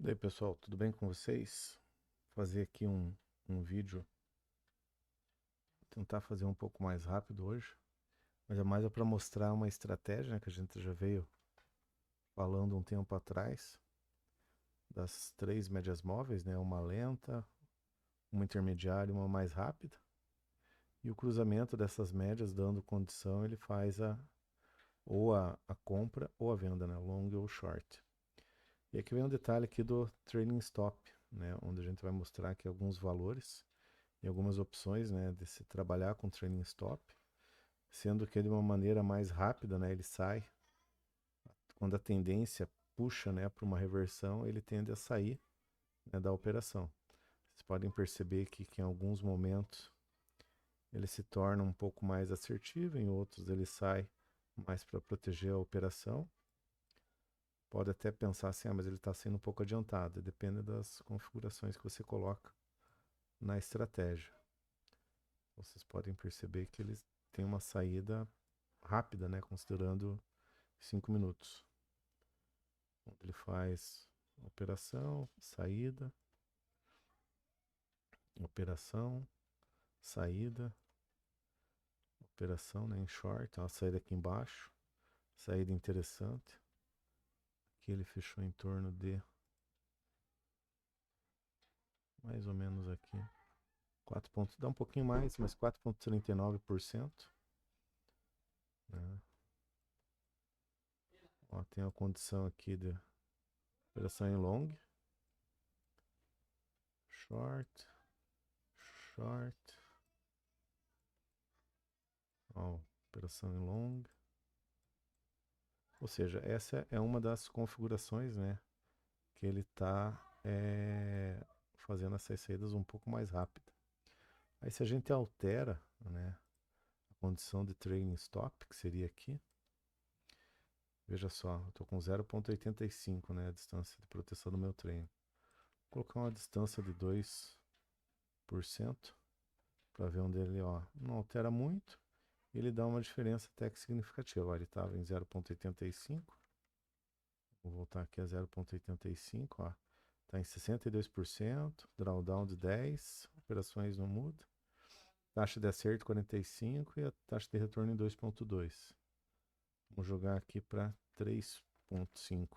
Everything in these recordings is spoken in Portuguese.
E aí pessoal, tudo bem com vocês? Vou fazer aqui um vídeo, tentar fazer um pouco mais rápido hoje, mas é mais para mostrar uma estratégia, né, que a gente já veio falando um tempo atrás, das três médias móveis, né, uma lenta, uma intermediária e uma mais rápida, e o cruzamento dessas médias dando condição, ele faz ou a compra ou a venda, né, long ou short. E aqui vem um detalhe aqui do trailing stop, né, onde a gente vai mostrar aqui alguns valores e algumas opções, né, de se trabalhar com trailing stop, sendo que de uma maneira mais rápida, né, ele sai quando a tendência puxa, né, para uma reversão, ele tende a sair, né, da operação. Vocês podem perceber que em alguns momentos ele se torna um pouco mais assertivo, em outros ele sai mais para proteger a operação. Pode até pensar assim, mas ele está sendo um pouco adiantado. Depende das configurações que você coloca na estratégia. Vocês podem perceber que ele tem uma saída rápida, né, considerando 5 minutos. Ele faz operação, saída, operação, né, em short, uma saída aqui embaixo, saída interessante. Aqui ele fechou em torno de mais ou menos aqui 4 pontos, dá um pouquinho mais, mas 4,39%. Né? Ó, tem a condição aqui de operação em long, short, short, ó, operação em long. Ou seja, essa é uma das configurações, né, que ele está fazendo essas saídas um pouco mais rápido. Aí se a gente altera, né, a condição de trailing stop, que seria aqui, veja só, eu estou com 0,85, né, a distância de proteção do meu treino. Vou colocar uma distância de 2% para ver onde ele, ó, não altera muito, ele dá uma diferença até que significativa. Ó, ele estava em 0,85, vou voltar aqui a 0,85, ó. Está em 62%, drawdown de 10, operações não muda. Taxa de acerto 45 e a taxa de retorno em 2,2. Vamos jogar aqui para 3,5.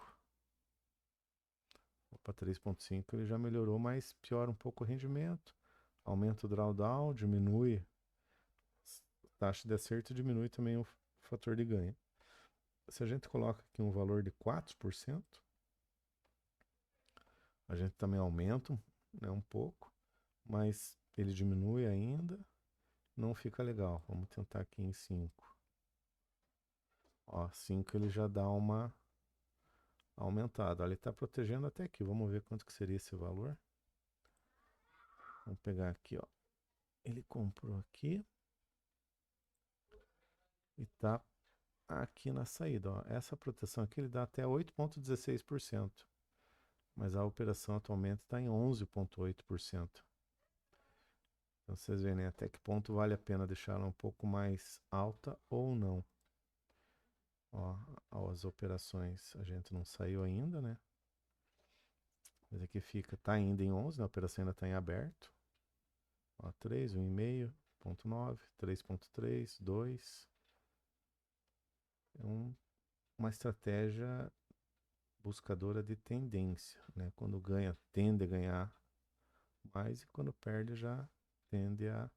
Para 3,5 ele já melhorou, mas piora um pouco o rendimento. Aumenta o drawdown, diminui a taxa de acerto e diminui também o fator de ganho. Se a gente coloca aqui um valor de 4%, a gente também aumenta, né, um pouco, mas ele diminui ainda, não fica legal. Vamos tentar aqui em 5. Ó, 5 ele já dá uma aumentada. Olha, ele está protegendo até aqui. Vamos ver quanto que seria esse valor. Vamos pegar aqui, ó. Ele comprou aqui e está aqui na saída, ó. Essa proteção aqui ele dá até 8,16%, mas a operação atualmente está em 11,8%. Então vocês veem, né, até que ponto vale a pena deixar ela um pouco mais alta ou não. Ó, as operações a gente não saiu ainda, né? Mas aqui fica, tá ainda em 11, né? A operação ainda está em aberto. Ó, 3, 1,5, 0,9, 3,3, 2. É uma estratégia buscadora de tendência, né? Quando ganha, tende a ganhar mais e quando perde já tende a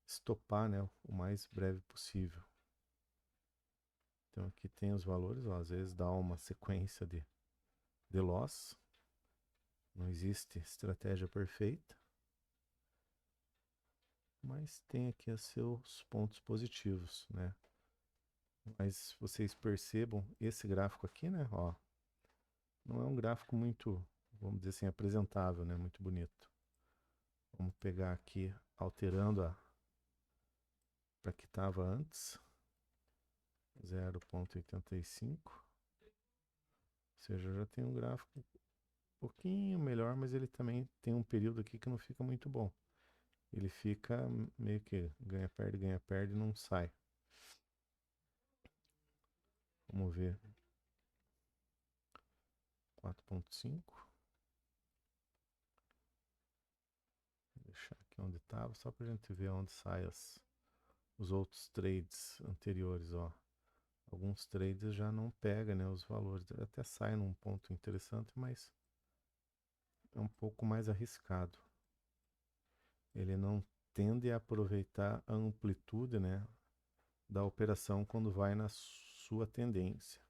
estopar, né, o mais breve possível. Então aqui tem os valores, ó, às vezes dá uma sequência de loss. Não existe estratégia perfeita, mas tem aqui os seus pontos positivos, né? Mas vocês percebam esse gráfico aqui, né? Ó, não é um gráfico muito, vamos dizer assim, apresentável, né? Muito bonito. Vamos pegar aqui, alterando para que estava antes, 0,85. Ou seja, já tem um gráfico um pouquinho melhor, mas ele também tem um período aqui que não fica muito bom. Ele fica meio que ganha, perde e não sai. Vamos ver. 4,5. onde estava, só para a gente ver onde saem os outros trades anteriores, ó. Alguns trades já não pega, né, os valores, ele até sai num ponto interessante, mas é um pouco mais arriscado. Ele não tende a aproveitar a amplitude, né, da operação quando vai na sua tendência.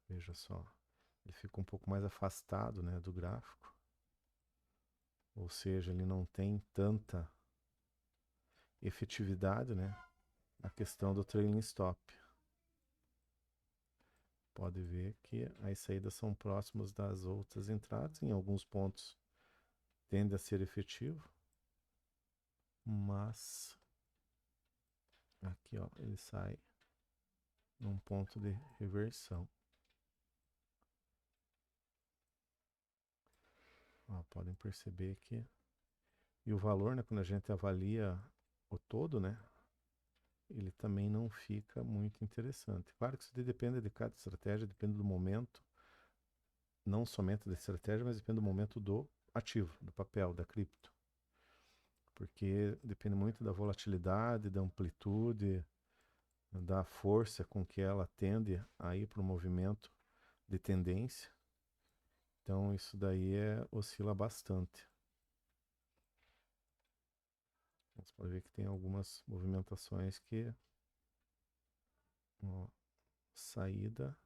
Veja só, ele fica um pouco mais afastado, né, do gráfico, ou seja, ele não tem tanta efetividade, né, na questão do trailing stop. Pode ver que as saídas são próximas das outras entradas, em alguns pontos tende a ser efetivo, mas aqui, ó, ele sai num ponto de reversão. Ó, podem perceber que e o valor, né, quando a gente avalia o todo, né, ele também não fica muito interessante. Claro que isso depende de cada estratégia, depende do momento, não somente da estratégia, mas depende do momento do ativo, do papel, da cripto. Porque depende muito da volatilidade, da amplitude, da força com que ela tende a ir para o movimento de tendência. Então isso daí oscila bastante. Você pode ver que tem algumas movimentações que, ó, saída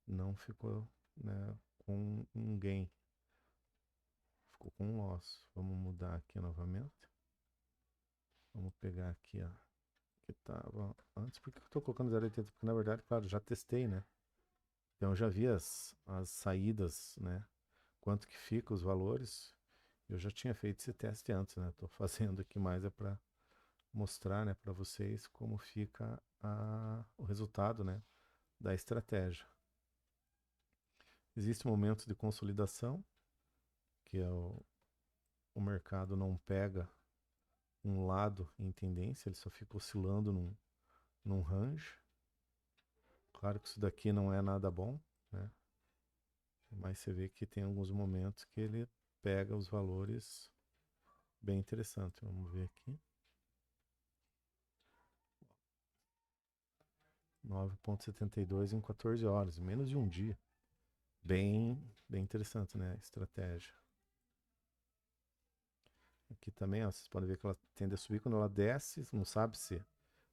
não ficou, né, com um gain, ficou com um loss. Vamos mudar aqui novamente. Vamos pegar aqui, ó, que estava antes. Por que eu estou colocando 0,80? Porque na verdade, claro, já testei, né? Então eu já vi as saídas, né? Quanto que fica os valores. Eu já tinha feito esse teste antes, né? Estou fazendo aqui mais para mostrar, né, para vocês como fica o resultado, né, da estratégia. Existe um momento de consolidação, que é o mercado não pega um lado em tendência, ele só fica oscilando num range. Claro que isso daqui não é nada bom, né? Mas você vê que tem alguns momentos que ele pega os valores bem interessantes. Vamos ver aqui. 9,72 em 14 horas, menos de um dia. Bem interessante, né? Estratégia. Aqui também, ó, vocês podem ver que ela tende a subir quando ela desce, não sabe se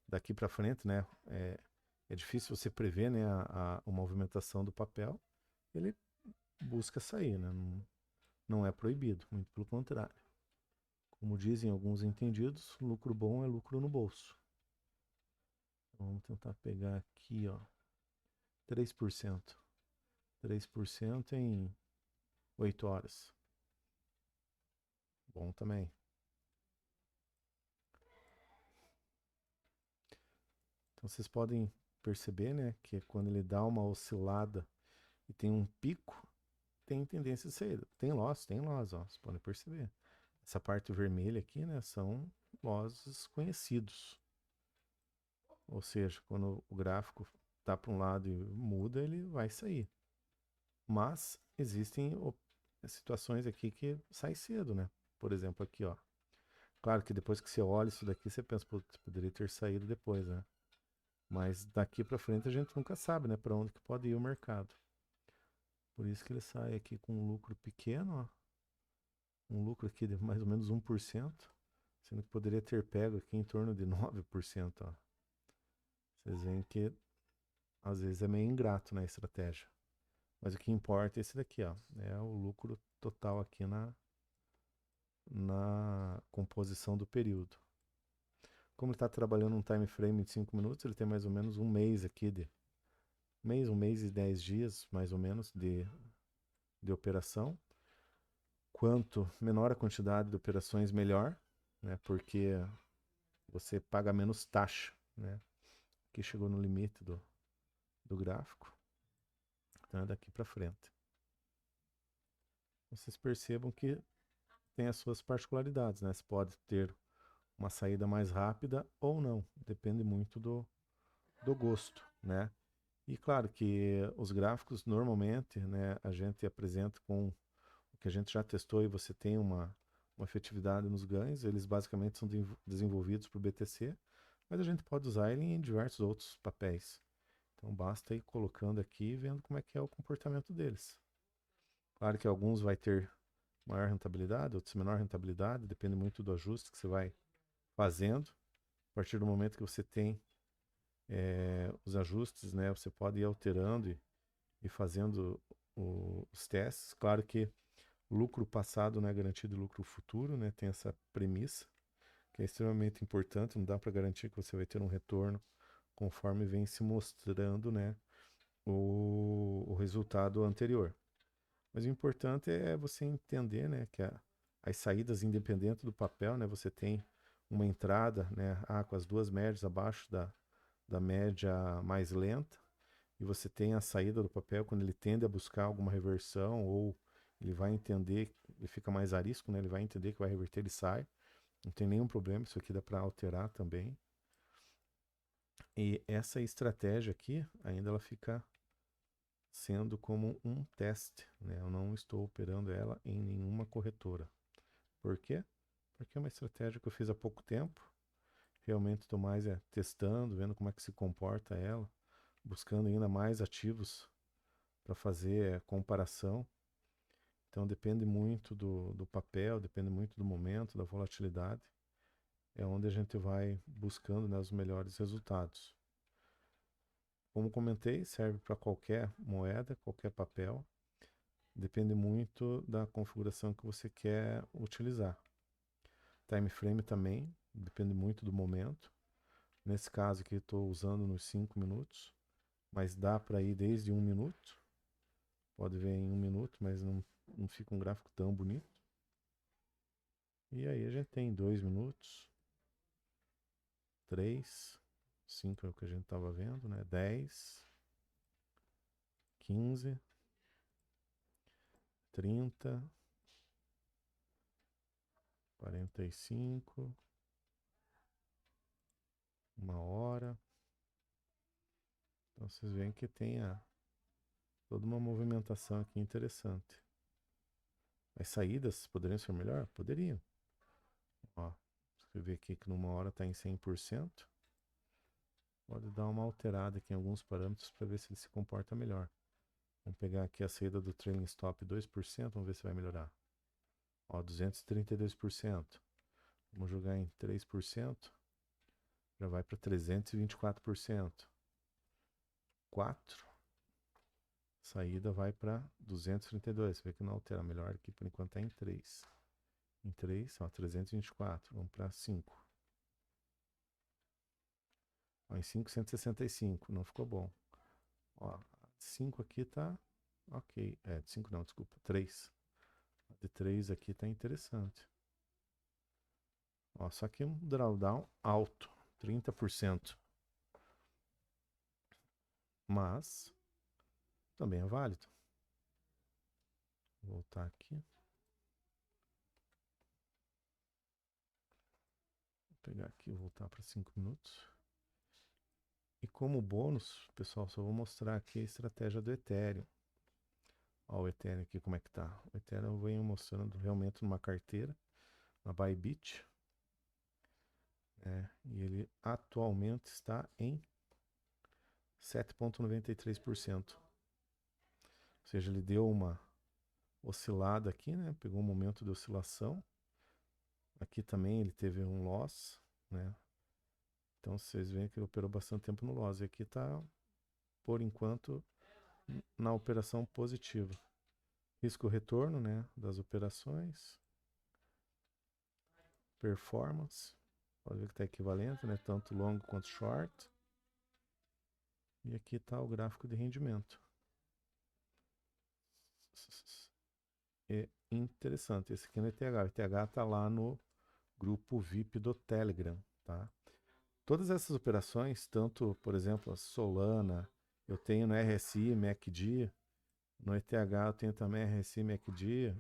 daqui para frente, né? É difícil você prever, né, a movimentação do papel. Ele busca sair, né? Não é proibido, muito pelo contrário. Como dizem alguns entendidos, lucro bom é lucro no bolso. Vamos tentar pegar aqui, ó, 3%. 3% em 8 horas. Bom também. Então vocês podem perceber, né, que quando ele dá uma oscilada e tem um pico, tem tendência de saída. Tem loss, ó, vocês podem perceber. Essa parte vermelha aqui, né, são losses conhecidos. Ou seja, quando o gráfico tá para um lado e muda, ele vai sair. Mas existem situações aqui que sai cedo, né? Por exemplo, aqui, ó. Claro que depois que você olha isso daqui, você pensa, pô, poderia ter saído depois, né? Mas daqui para frente a gente nunca sabe, né, para onde que pode ir o mercado. Por isso que ele sai aqui com um lucro pequeno, ó. Um lucro aqui de mais ou menos 1%, sendo que poderia ter pego aqui em torno de 9%, ó. Vocês veem que às vezes é meio ingrato na estratégia. Mas o que importa é esse daqui, ó. É o lucro total aqui na composição do período. Como ele está trabalhando um time frame de 5 minutos, ele tem mais ou menos um mês aqui um mês e 10 dias, mais ou menos, de operação. Quanto menor a quantidade de operações, melhor, né? Porque você paga menos taxa, né? Aqui chegou no limite do gráfico. Então é daqui para frente. Vocês percebam que tem as suas particularidades, né? Você pode ter uma saída mais rápida ou não, depende muito do gosto, né? E claro que os gráficos normalmente, né, a gente apresenta com o que a gente já testou e você tem uma efetividade nos ganhos. Eles basicamente são desenvolvidos para o BTC, mas a gente pode usar ele em diversos outros papéis. Então basta ir colocando aqui e vendo como é que é o comportamento deles. Claro que alguns vai ter maior rentabilidade, outros menor rentabilidade, depende muito do ajuste que você vai fazendo. A partir do momento que você tem os ajustes, né, você pode ir alterando e fazendo os testes. Claro que lucro passado não é garantido lucro futuro, né? Tem essa premissa que é extremamente importante. Não dá para garantir que você vai ter um retorno conforme vem se mostrando, né, o resultado anterior. Mas o importante é você entender, né, que as saídas independentes do papel, né, você tem uma entrada, né, com as duas médias abaixo da média mais lenta, e você tem a saída do papel quando ele tende a buscar alguma reversão ou ele vai entender, ele fica mais arisco, né, ele vai entender que vai reverter, ele sai. Não tem nenhum problema, isso aqui dá para alterar também. E essa estratégia aqui, ainda ela fica sendo como um teste, né? Eu não estou operando ela em nenhuma corretora. Por quê? Porque é uma estratégia que eu fiz há pouco tempo. Realmente estou mais testando, vendo como é que se comporta ela, buscando ainda mais ativos para fazer comparação. Então depende muito do papel, depende muito do momento, da volatilidade. É onde a gente vai buscando, né, os melhores resultados. Como comentei, serve para qualquer moeda, qualquer papel. Depende muito da configuração que você quer utilizar. Time frame também, depende muito do momento. Nesse caso aqui estou usando nos 5 minutos, mas dá para ir desde 1 minuto. Pode ver em 1 minuto, mas não fica um gráfico tão bonito. E aí a gente tem 2 minutos, 3, 5 é o que a gente estava vendo, né? 10, 15, 30, 45, 1 hora. Então vocês veem que tem toda uma movimentação aqui interessante. As saídas poderiam ser melhor? Poderiam. Ó, você vê aqui que numa hora está em 100%. Pode dar uma alterada aqui em alguns parâmetros para ver se ele se comporta melhor. Vamos pegar aqui a saída do trailing stop 2%, vamos ver se vai melhorar. Ó, 232%. Vamos jogar em 3%. Já vai para 324%. 4. Saída vai para 232. Você vê que não altera. Melhor aqui por enquanto está em 3. Em 3, ó, 324. Vamos para 5. Ó, em 5, 165. Não ficou bom. Ó, 5 aqui tá ok. De 5 não, desculpa. 3. De 3 aqui tá interessante. Ó, só que um drawdown alto. 30%. Mas também é válido. Vou voltar aqui. Vou pegar aqui e voltar para 5 minutos. E como bônus, pessoal, só vou mostrar aqui a estratégia do Ethereum. Ó, o Ethereum aqui como é que tá. O Ethereum eu venho mostrando realmente numa carteira, na Bybit. E ele atualmente está em 7,93%. Ou seja, ele deu uma oscilada aqui, né? Pegou um momento de oscilação. Aqui também ele teve um loss, né? Então vocês veem que ele operou bastante tempo no loss. E aqui está, por enquanto, na operação positiva. Risco retorno, né, das operações. Performance. Pode ver que está equivalente, né? Tanto long quanto short. E aqui está o gráfico de rendimento. É interessante. Esse aqui é no ETH. O ETH está lá no grupo VIP do Telegram, tá? Todas essas operações, tanto, por exemplo, a Solana, eu tenho no RSI, MACD, no ETH eu tenho também RSI, MACD,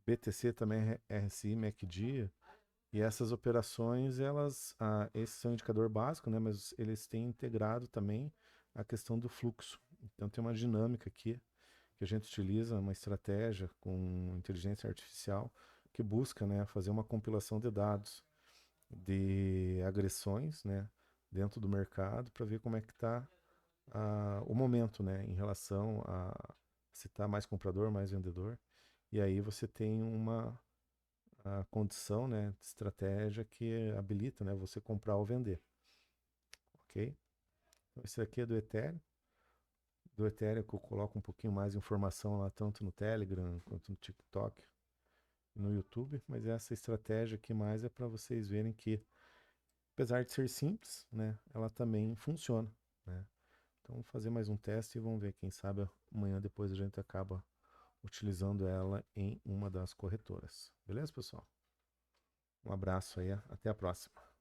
BTC também RSI, MACD, e essas operações, elas, esse são um indicador básico, né, mas eles têm integrado também a questão do fluxo. Então tem uma dinâmica aqui que a gente utiliza uma estratégia com inteligência artificial que busca, né, fazer uma compilação de dados de agressões, né, dentro do mercado para ver como é que está o momento, né, em relação a se está mais comprador, mais vendedor. E aí você tem uma condição, né, de estratégia que habilita, né, você comprar ou vender, ok? Então, esse aqui é do Ethereum. Do Ethereum que eu coloco um pouquinho mais de informação lá, tanto no Telegram quanto no TikTok e no YouTube, mas essa estratégia aqui mais é para vocês verem que, apesar de ser simples, né, ela também funciona, né? Então, vamos fazer mais um teste e vamos ver, quem sabe amanhã depois a gente acaba utilizando ela em uma das corretoras. Beleza, pessoal? Um abraço aí, até a próxima.